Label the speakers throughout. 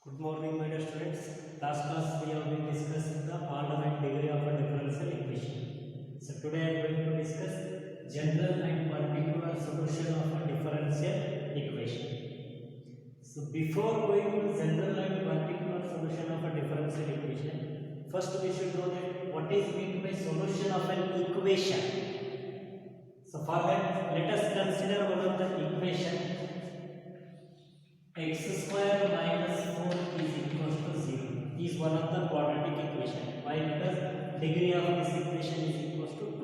Speaker 1: Good morning, my dear students. Last class we have been discussing the order and degree of a differential equation. So today I am going to discuss general and particular solution of a differential equation. So before going to general and particular solution of a differential equation, first we should know that what is meant by solution of an equation. So for that, let us consider one of the equation. X square minus 4 is equals to 0 is one of the quadratic equation. Why? Because degree of this equation is equals to 2.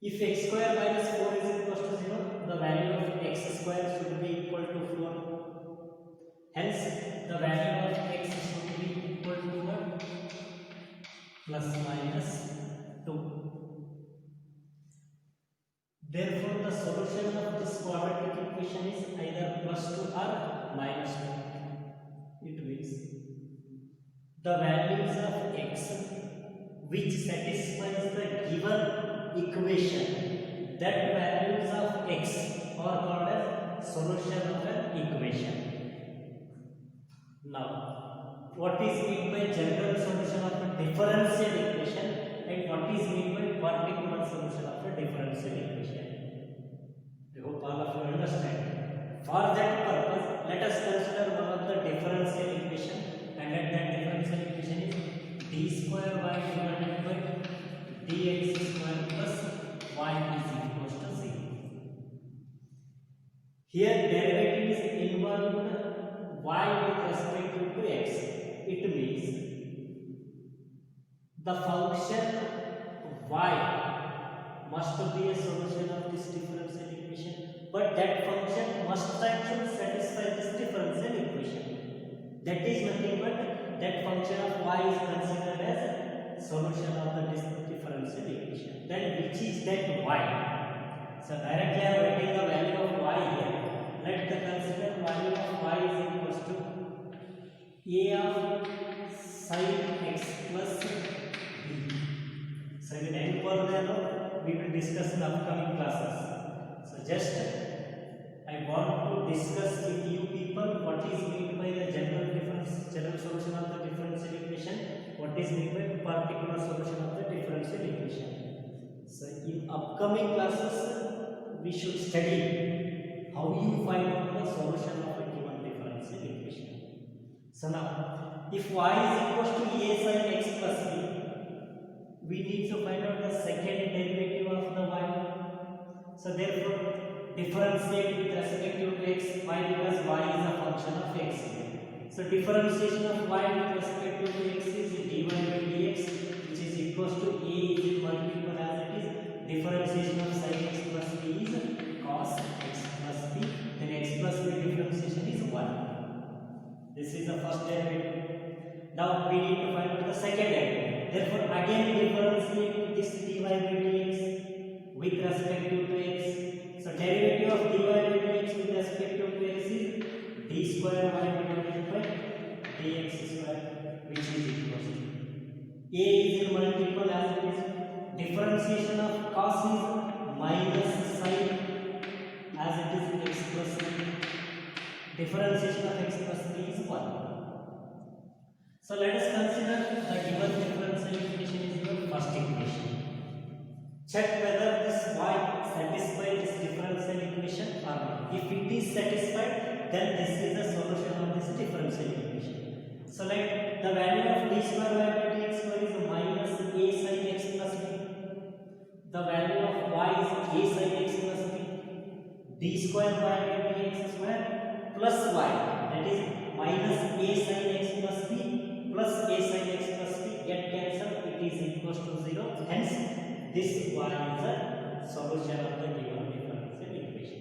Speaker 1: If x square minus 4 is equals to 0, the value of x square should be equal to 4. Hence, the value of x should be equal to what? Plus minus 2. Therefore, the solution of this quadratic equation is either plus 2 or minus 2. It means the values of x which satisfies the given equation, that values of x are called as solution of an equation. Now, what is meant by general solution of a differential equation and what is meant by particular solution of a differential equation? I hope all of you understand. For that purpose, let us consider one of the differential equation, and that differential equation is d square y divided by dx square plus y is equals to 0. Here derivative is involved y with respect to x. It means the function y must be a solution of this differential equation, but that function must actually satisfy this differential equation. That is nothing but that function of y is considered as solution of the differential equation. Then which is that y? So directly I am writing the value of y here. Let the consider value of y is equals to a of sin x plus b. So in any further we will discuss in upcoming classes. So just I want to discuss with you people what is meant by the general solution of the differential equation, what is meant by particular solution of the differential equation. So in upcoming classes we should study how you find out the solution of a given differential equation. So now, if y is equals to a sin x plus b, we need to find out the second derivative of the y. So therefore, differentiate with respect to x. Why? Because y is a function of x. So differentiation of y with respect to x is dy by dx, which is equals to a is multiple as it is. Differentiation of sin x plus b is cos x plus b. Then x plus b differentiation is 1. This is the first derivative. Now we need to find out the second derivative. Therefore, again differentiate this dy by dx with respect to x. So derivative of dy by dx with respect to x is d square y divided by dx square, which is equal to a is in multiple as it is. Differentiation of cos is minus sin as it is x plus b. Differentiation of x plus b is 1. So let us consider the given differential equation is your first equation. Check whether this y satisfies this differential equation or not. If it is satisfied, then this is the solution of this differential equation. So let the value of d square y by dx square is minus a sin x plus b. The value of y is a sin x plus b. D square y by dx square plus y, that is minus a sin x plus b plus a sin x plus b get cancelled, it is equals to 0. Hence, this y is a solution of the given differential equation.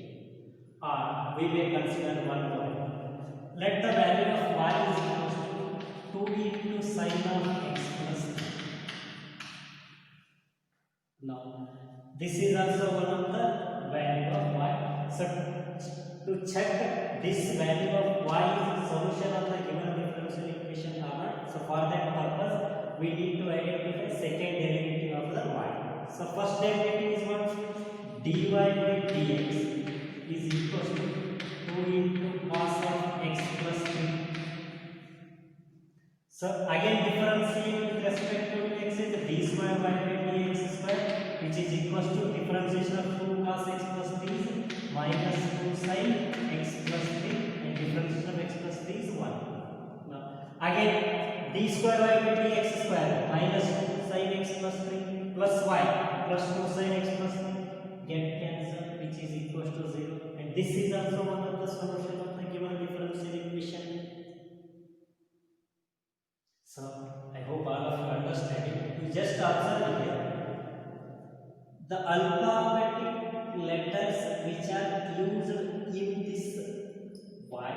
Speaker 1: Or we may consider one more. Let the value of y is equals to 2 into sin of x plus b. Now, this is also one of the value of y. So, to check this value of y is solution of the given differential equation or not. So for that purpose, we need to identify second derivative of the y. So first derivative is what? dy by dx is equal to 2 into cos of x plus again differentiate with respect to x is d square by dx square, which is equals to differentiation of 2 cos x plus d is minus 2 sin x plus 3, and differentiation of x plus 3 is 1. Now again d square by dx square minus 2 sin x plus 3 plus y plus 2 sin x plus 3 get cancelled, which is equals to 0, and this is also one of the solution of the given differential equation. So I hope all of you understand it. You just observe here the alphabetic letters which are used in this y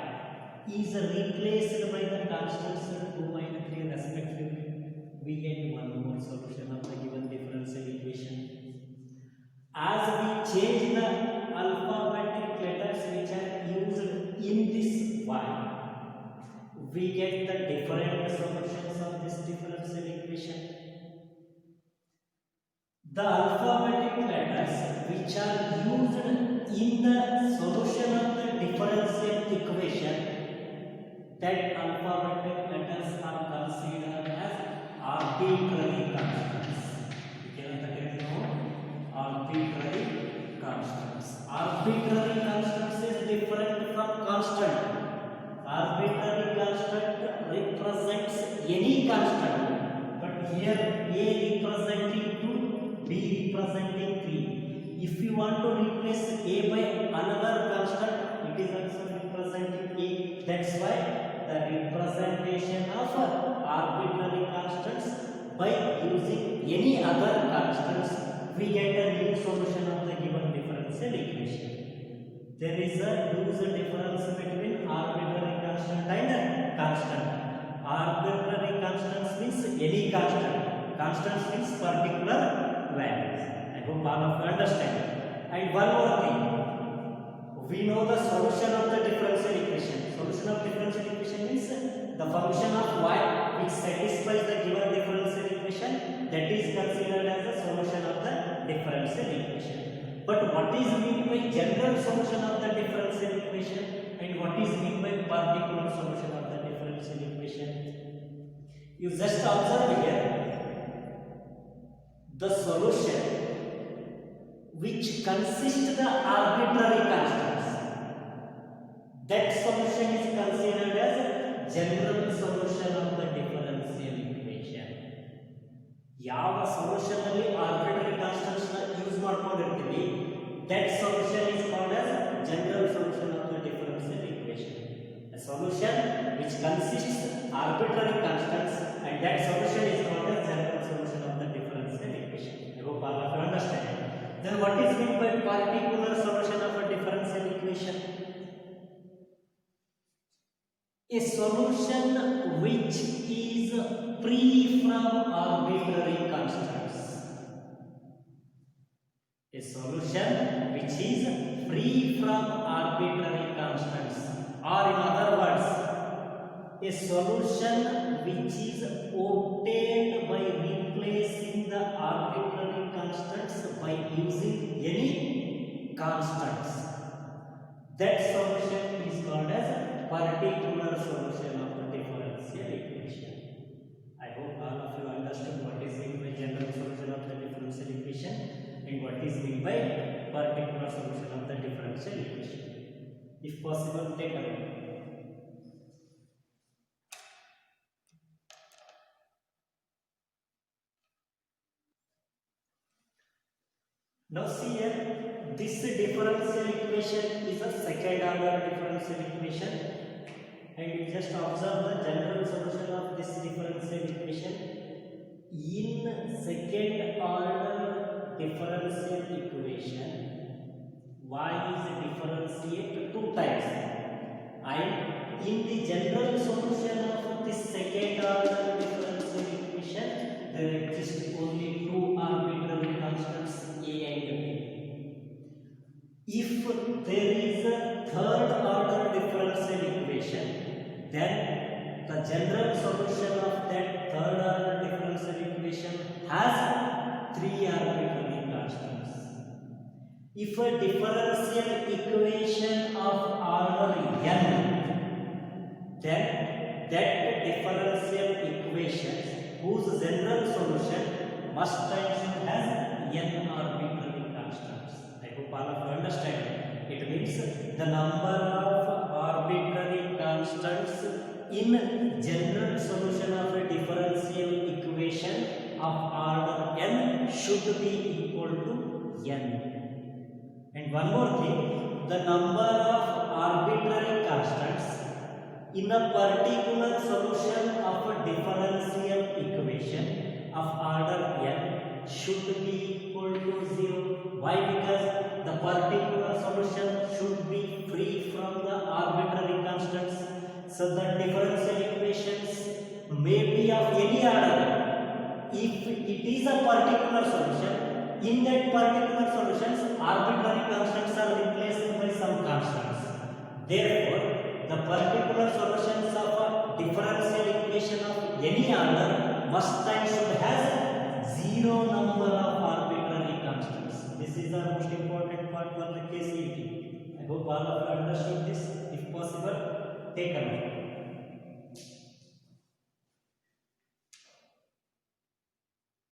Speaker 1: is replaced by the constants 2 and 3 respectively. We get one more solution of the given differential equation. As we change the alphabetic letters which are used in this y, we get the different solutions of this differential equation. The alphabetic letters which are used in the solution of the differential equation, that alphabetic letters are considered as arbitrary constants. Arbitrary constants. Arbitrary constants is different from constant. Arbitrary constant represents any constant, but here A representing 2, B representing 3. If you want to replace A by another constant, it is also representing A. That's why the representation of arbitrary constants by using any other constants, we get a new solution of the given differential equation. There is a huge difference between arbitrary constant and constant. Arbitrary constants means any constant. Constants means particular values. I hope all of you understand. And one more thing, we know the solution of the differential equation. Solution of differential equation means the function of y which satisfies the given differential equation, that is considered as the solution of the differential equation. But what is meant by general solution of the differential equation and what is meant by particular solution of the differential equation? You just observe here the solution which consists the arbitrary constants, that solution is considered as general solution of the differential equation. ಯಾವ solution ಅಲ್ಲಿ arbitrary constants ನ use ಮಾಡ್ಕೊಂಡಿರ್ತೀವಿ, that solution is called as general solution of the differential equation. A solution which consists arbitrary constants, and that solution is called as general solution of the differential equation. I hope all of you understand. Then what is meant by particular solution of a differential equation? A solution which is free from arbitrary constants. A solution which is free from arbitrary constants, or in other words, a solution which is obtained by replacing the arbitrary constants by using any constants. That solution is called as particular solution of the differential equation. I hope all of you understood what is meant by general solution of the differential equation and what is meant by particular solution of the differential equation. If possible, take a look. Now see here, this differential equation is a second order differential equation, and you just observe the general solution of this differential equation. In second order differential equation, y is differentiated 2 times, and in the general solution of this second order differential equation, there exist only 2 arbitrary constants a and b. If there is a third order differential equation, then the general solution of that third order differential equation has 3 arbitrary constants. If a differential equation of order n, then that differential equation equations whose general solution must and should have n arbitrary constants. I hope all of you understand. It means the number of arbitrary constants in general solution of a differential equation of order n should be equal to n. And one more thing, the number of arbitrary constants in a particular solution of a differential equation of order n should be equal to 0. Why? Because the particular solution should be free from the arbitrary constants. So the differential equations may be of any order. If it is a particular solution, in that particular solutions arbitrary constants are replaced by some constants. Therefore, the particular solutions of a differential equation of any order must and should have zero number of arbitrary constants. This is the most important part for the KCET. I hope all of you understood this. If possible, take a note.